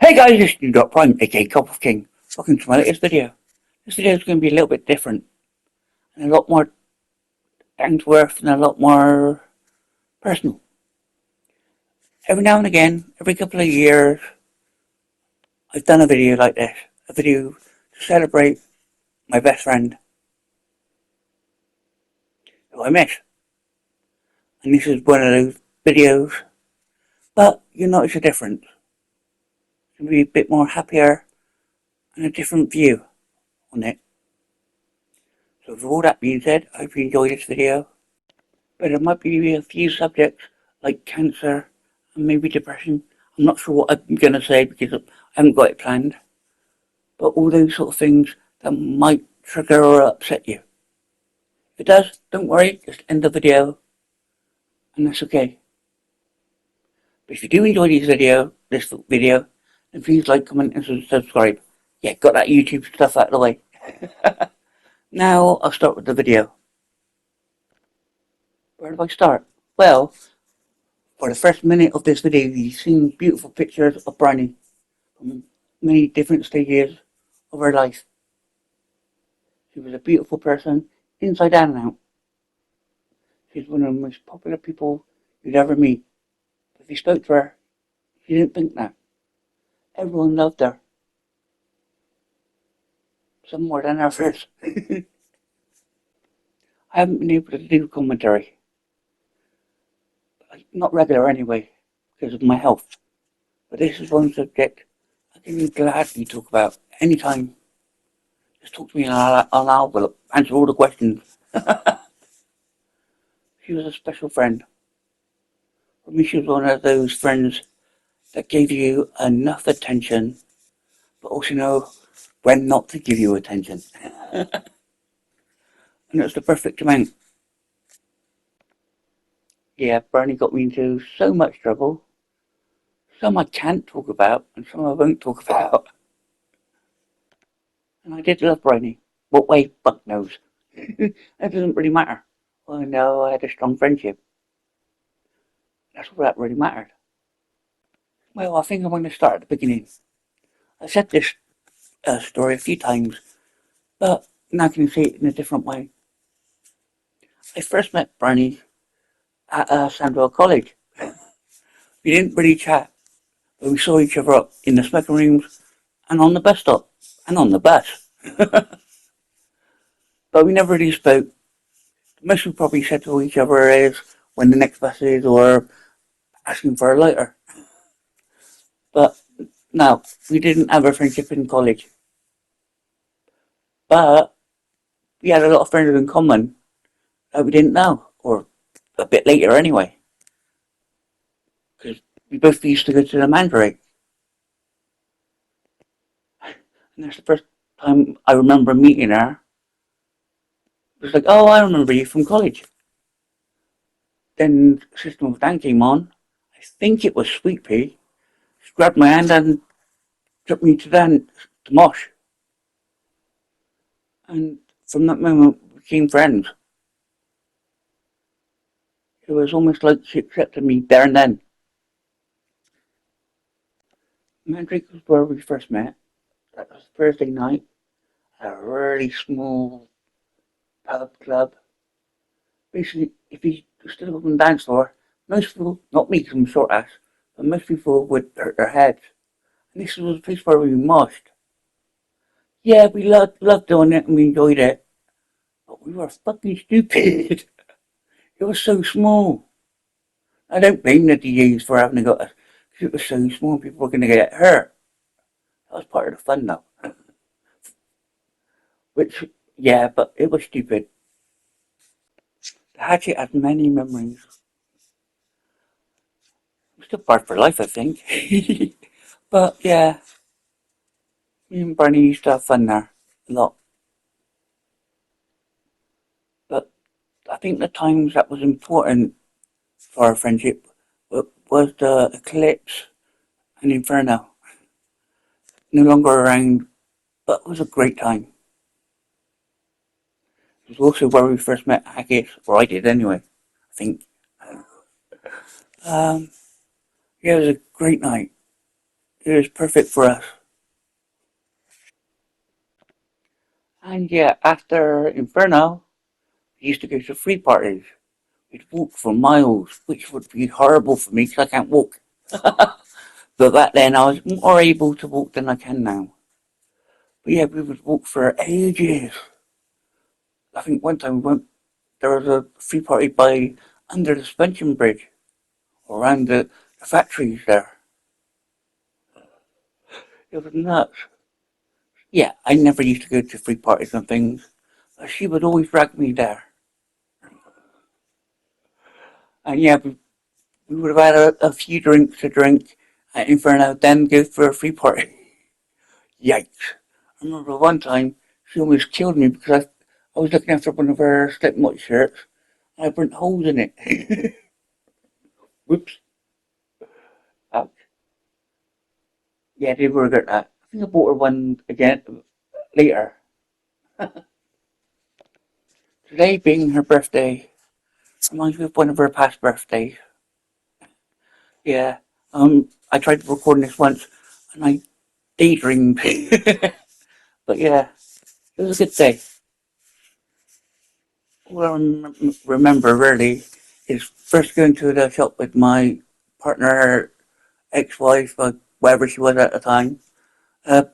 Hey guys, it's Prime, aka Cup of King. Welcome to my latest video. This video is going to be a little bit different and a lot more down to earth and a lot more personal. Every now and again, every couple of years, I've done a video like this. A video to celebrate my best friend, who I miss. And this is one of those videos, but you'll notice a difference. It's going to be a bit more happier and a different view on it. So with all that being said, I hope you enjoy this video. But there might be a few subjects like cancer and maybe depression. I'm not sure what I'm going to say because I haven't got it planned. But all those sort of things that might trigger or upset you. If it does, don't worry, just end the video and that's okay. But if you do enjoy this video, then please like, comment and subscribe. Yeah, got that YouTube stuff out of the way. Now I'll start with the video. Where do I start? Well, for the first minute of this video, you've seen beautiful pictures of Bryony from many different stages of her life. She was a beautiful person, inside and out. She's one of the most popular people you'd ever meet. If you spoke to her, you didn't think that. Everyone loved her. Some more than others. I haven't been able to do commentary. Not regular anyway, because of my health. But this is one subject I can gladly talk about anytime. Just talk to me and I'll answer all the questions. She was a special friend. For me, she was one of those friends that gave you enough attention, but also know when not to give you attention. And it's the perfect amount. Yeah, Bernie got me into so much trouble. Some I can't talk about, and some I won't talk about. And I did love Bryony. What way? Fuck knows. That doesn't really matter. Well, I know I had a strong friendship. That's all that really mattered. Well, I think I'm going to start at the beginning. I said this story a few times, but now I can see it in a different way. I first met Bryony at Sandwell College. We didn't really chat, but we saw each other up in the smoking rooms and on the bus stop and on the bus. But we never really spoke. The most we probably said to each other is when the next bus is or asking for a lighter. But no, we didn't have a friendship in college. But we had a lot of friends in common that we didn't know, or a bit later anyway. Because we both used to go to the Mandrake. And that's the first time I remember meeting her. It was like, oh, I remember you from college. Then System of a Down came on. I think it was Sweet Pea. She grabbed my hand and took me to Mosh. And from that moment, we became friends. It was almost like she accepted me there and then. Mandrake was where we first met. That was Thursday night at a really small pub club. Basically, if you stood up on the dance floor, most people, not me because I'm short ass, but most people would hurt their heads. And this was a place where we moshed. Yeah, we loved doing it and we enjoyed it. But we were fucking stupid. It was so small. I don't blame the DJs for having to go, because it was so small people were going to get hurt. That was part of the fun though. Which, yeah, but it was stupid. The Hatchet has many memories. I'm still part for life, I think. But yeah, me and Barney used to have fun there a lot. But I think the times that was important for our friendship was the Eclipse and Inferno. No longer around, but it was a great time. It was also where we first met Haggis, or I did anyway, I think. Yeah, it was a great night. It was perfect for us. And yeah, after Inferno, we used to go to free parties. We'd walk for miles, which would be horrible for me because I can't walk. But back then I was more able to walk than I can now. But yeah, we would walk for ages. I think one time there was a free party by under the suspension bridge, around the factories there. It was nuts. Yeah, I never used to go to free parties and things, but she would always drag me there. And yeah, we would have had a few drinks to drink at Inferno, then go for a free party. Yikes. I remember one time she almost killed me because I was looking after one of her Slipknot shirts and I burnt holes in it. Whoops. Ouch. Yeah, I did regret that. I think I bought her one again later. Today being her birthday reminds me of one of her past birthdays. Yeah. I tried to record this once and I daydreamed. But yeah, it was a good day. All I remember really is first going to the shop with my partner, ex-wife, or whatever she was at the time,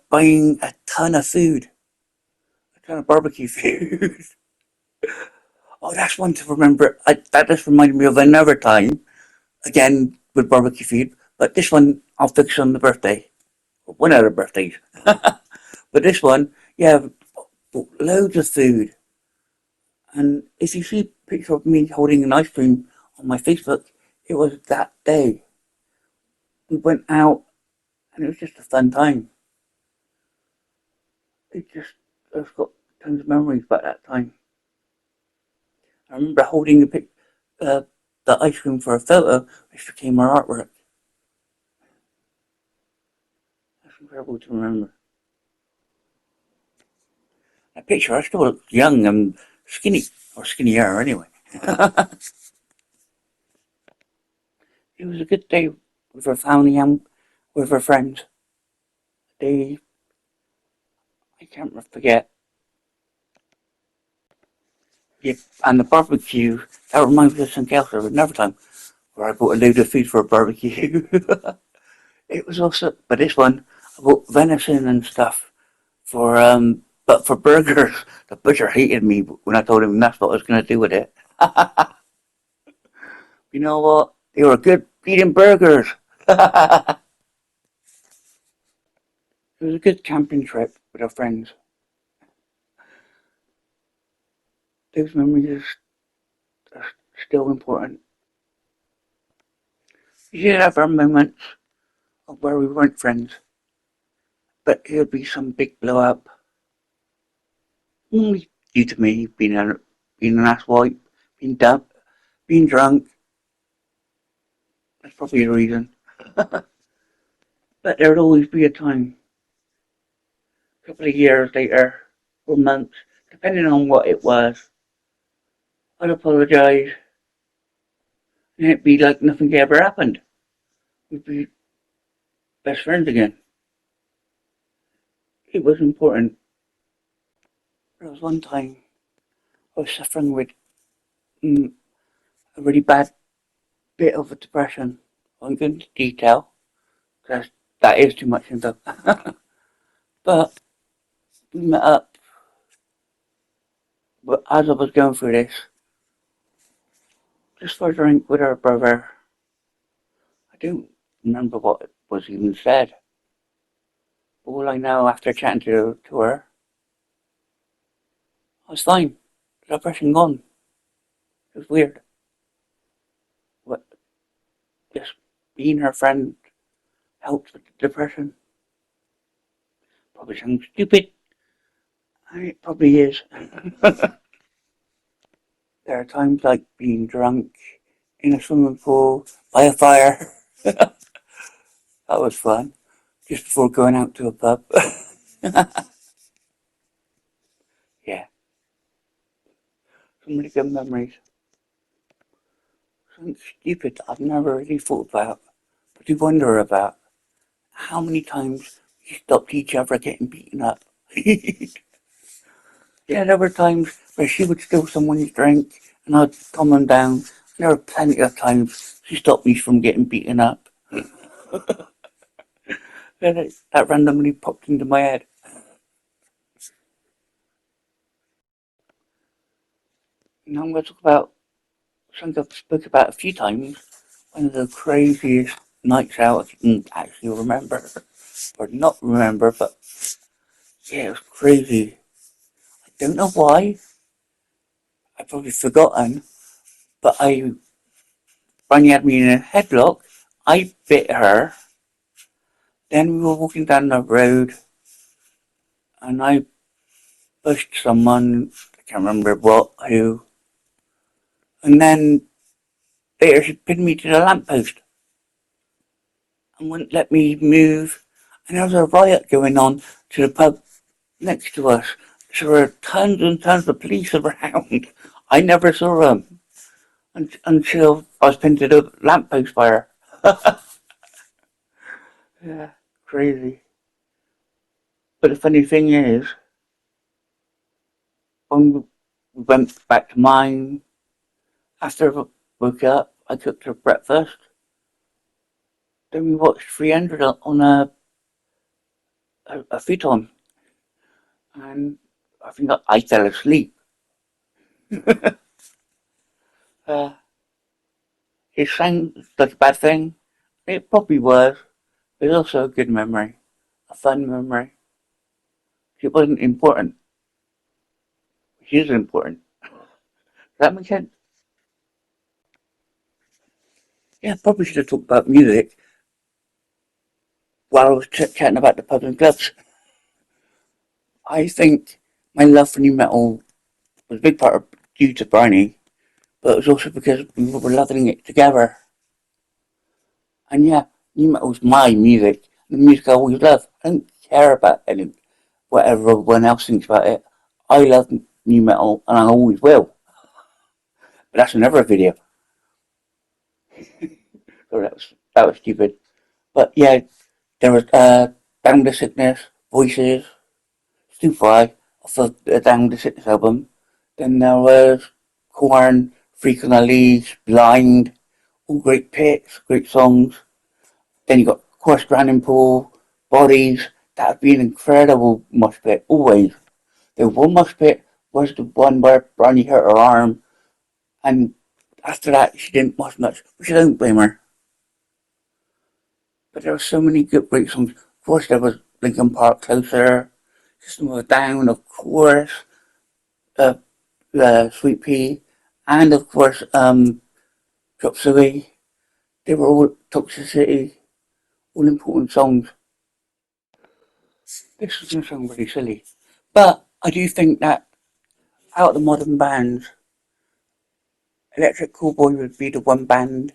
buying a ton of food, a ton of barbecue food. Oh, that's one to remember. That just reminded me of another time, again with barbecue food, but this one I'll fix on the birthday. One of the birthdays. But this one, yeah, loads of food. And if you see a picture of me holding an ice cream on my Facebook, it was that day. We went out and it was just a fun time. I've got tons of memories about that time. I remember holding uh, the ice cream for a photo, which became our artwork. That's incredible to remember. That picture, I still look young and skinny, or skinnier anyway. It was a good day with her family and with her friends. They, I can't forget. Yeah, and the barbecue, that reminds me of something else another time where I bought a load of food for a barbecue. It was also, but this one, I bought venison and stuff for, but for burgers. The butcher hated me when I told him that's what I was going to do with it. You know what? They were good eating burgers. It was a good camping trip with our friends. Those memories are still important. We did have our moments of where we weren't friends, but it would be some big blow up. Only due to me being an asswipe, being dumb, being drunk. That's probably the reason. But there would always be a time, a couple of years later, or months, depending on what it was, I'd apologise, and it'd be like nothing ever happened. We'd be best friends again. It was important. There was one time I was suffering with mm, a really bad bit of a depression. I won't go into detail, because that is too much info. But we met up. But as I was going through this, just for a drink with her brother, I don't remember what was even said. But all I know after chatting to her, I was fine. The depression gone. It was weird. But just being her friend helped with the depression. Probably sounds stupid. And it probably is. There are times like being drunk in a swimming pool by a fire. That was fun. Just before going out to a pub. Yeah, some really good memories. Something stupid that I've never really thought about, but do wonder about. how many times we stopped each other getting beaten up. Yeah, there were times where she would steal someone's drink and I'd calm them down. And there were plenty of times she stopped me from getting beaten up. That randomly popped into my head. Now I'm going to talk about something I've spoken about a few times. One of the craziest nights out I can actually remember, or not remember, but yeah, it was crazy. I don't know why. I've probably forgotten, but Bunny had me in a headlock. I bit her. Then we were walking down the road, and I pushed someone. I can't remember who. And then later she pinned me to the lamppost and wouldn't let me move. And there was a riot going on to the pub next to us. So there were tons and tons of police around. I never saw them until I was pinned to the lamppost by her. Yeah, crazy. But the funny thing is, when we went back to mine, after I woke up, I cooked her breakfast. Then we watched 300 on a futon. And I think I fell asleep. Uh, it sounds like a bad thing. It probably was. But it's also a good memory. A fun memory. It wasn't important. Which is important. Does that make sense? Yeah, probably should have talked about music while I was chatting about the pubs and clubs. I think my love for new metal was a big part of due to Bryony, but it was also because we were loving it together. And yeah, new metal's my music, the music I always love. I don't care about what everyone else thinks about it. I love new metal, and I always will. But that's another video. So that was stupid. But yeah, there was Down the Sickness, Voices, Stu Fry off of the Down the Sickness album. Then there was Corn, Freak on the Leash, Blind, all great picks, great songs. Then you got Course Drowning Pool, Bodies. That would be an incredible mosh pit, always. The one mosh pit was the one where Bronnie hurt her arm, and after that she didn't mosh much, which I don't blame her. But there were so many good great songs. Of course there was Linkin Park Closer, System of a Down, of course, uh, Sweet Pea, and of course Drop Suey. They were all Toxicity, all important songs. This is going to sound really silly, but I do think that out of the modern bands, Electric Callboy would be the one band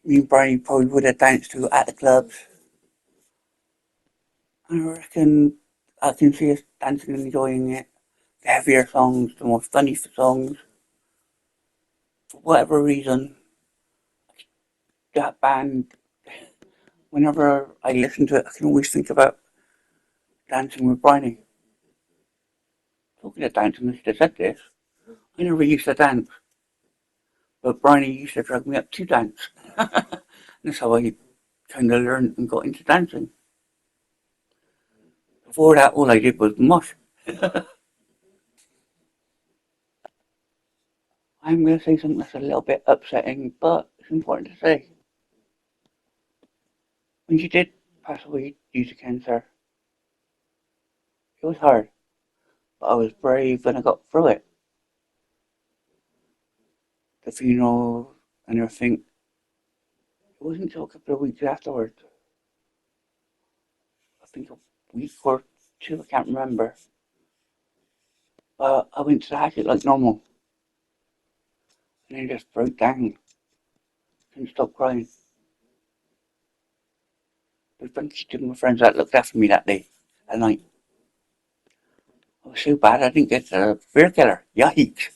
me and Brian probably would have danced to at the clubs. And I reckon I can see us dancing and enjoying it. The heavier songs, the more funny songs. For whatever reason, that band, whenever I listen to it, I can always think about dancing with Bryony. Talking of dancing, I should have said this. I never used to dance, but Bryony used to drag me up to dance. That's how I kind of learned and got into dancing. Before that, all I did was mosh. I'm going to say something that's a little bit upsetting, but it's important to say. When she did pass away due to cancer, it was hard, but I was brave and I got through it. The funeral and everything. It wasn't until a couple of weeks afterwards. I think a week or two, I can't remember. But I went to the hatchet like normal, and then just broke down. Couldn't stop crying. But thanks to my friends that looked after me that day, at night. I was so bad I didn't get the fear killer. Yikes.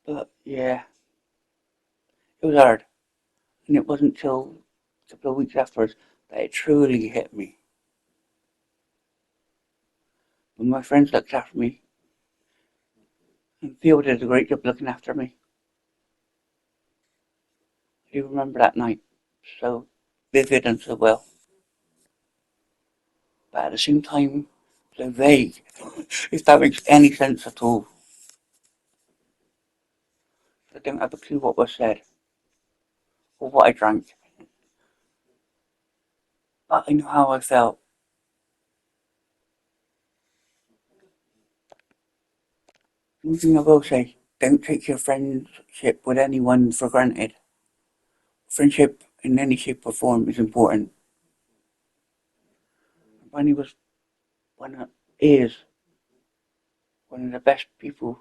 But yeah, it was hard. And it wasn't till a couple of weeks afterwards that it truly hit me. When my friends looked after me, and Theo did a great job looking after me. I do remember that night so vivid and so well. But at the same time, so vague, if that makes any sense at all. I don't have a clue what was said or what I drank, but I know how I felt. One thing I will say, don't take your friendship with anyone for granted. Friendship in any shape or form is important. Bunny was is one of the best people,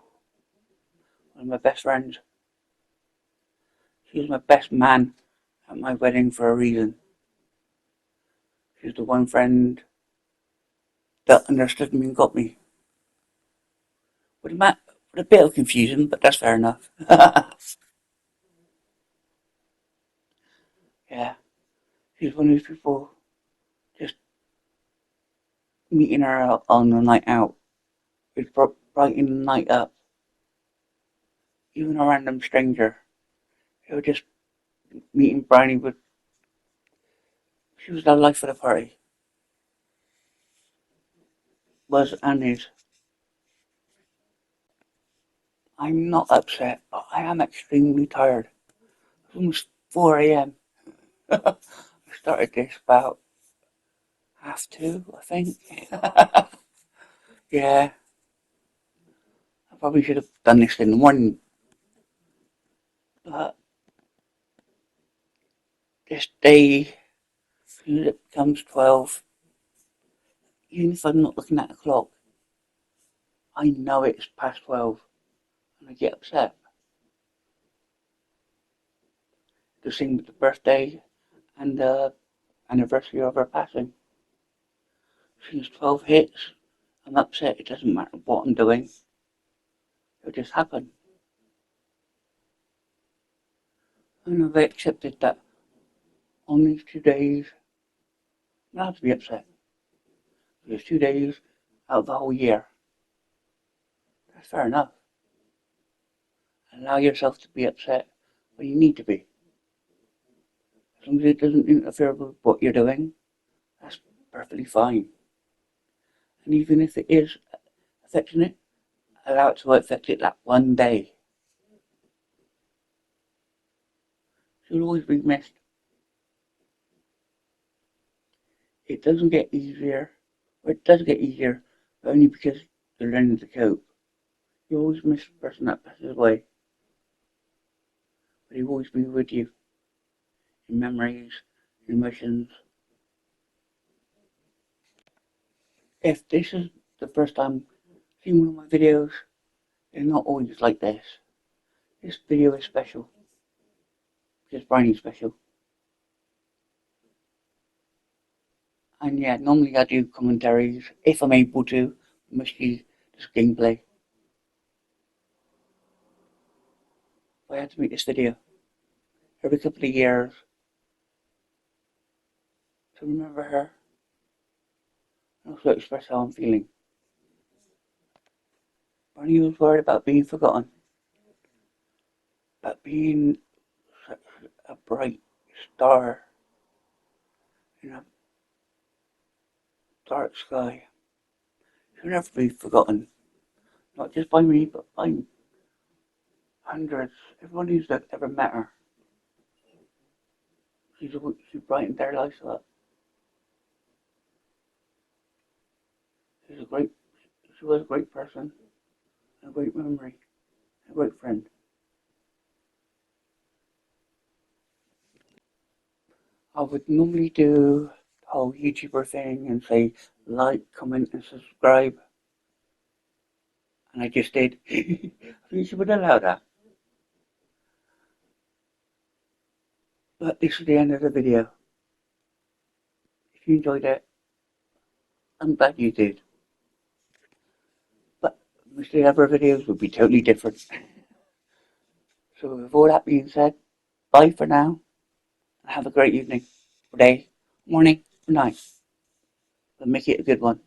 one of my best friends. She was my best man at my wedding for a reason. She was the one friend that understood me and got me. With a bit of confusion, but that's fair enough. Yeah, she's one of those people, just meeting her on a night out, would brighten the night up. Even a random stranger, who would just meeting Bryony with, she was the life of the party. Was and is. I'm not upset, but I am extremely tired. It's almost 4 a.m. I started this about 2:30, I think. Yeah, I probably should have done this in the morning, but this day, when it becomes 12, even if I'm not looking at the clock, I know it's past 12 and I get upset. The same with the birthday and the anniversary of her passing. As soon as 12 hits, I'm upset. It doesn't matter what I'm doing, it'll just happen. And I've accepted that on these 2 days, I have to be upset. There's 2 days out of the whole year. That's fair enough. Allow yourself to be upset when you need to be. As long as it doesn't interfere with what you're doing, that's perfectly fine. And even if it is affecting it, allow it to affect it that one day. She'll always be missed. It doesn't get easier, or it does get easier, but only because you're learning to cope. You always miss the person that passes away, but he'll always be with you in memories, in emotions. If this is the first time seeing one of my videos, they're not always like this. This video is special. It's Bryony's special. And yeah, normally I do commentaries, if I'm able to, mostly just gameplay. But I had to make this video every couple of years to remember her and also express how I'm feeling. Bryony was worried about being forgotten, about being such a bright star in a dark sky. She'll never be forgotten, not just by me, but by hundreds, everyone who's ever met her. She brightened their lives up. She's a great, she was a great person, a great memory, a great friend. I would normally do the whole YouTuber thing and say like, comment, and subscribe, and I just did. I think she would allow that. But this is the end of the video. If you enjoyed it, I'm glad you did. But most of the other videos would be totally different. So with all that being said, bye for now. and have a great evening, or day, morning, or night. But make it a good one.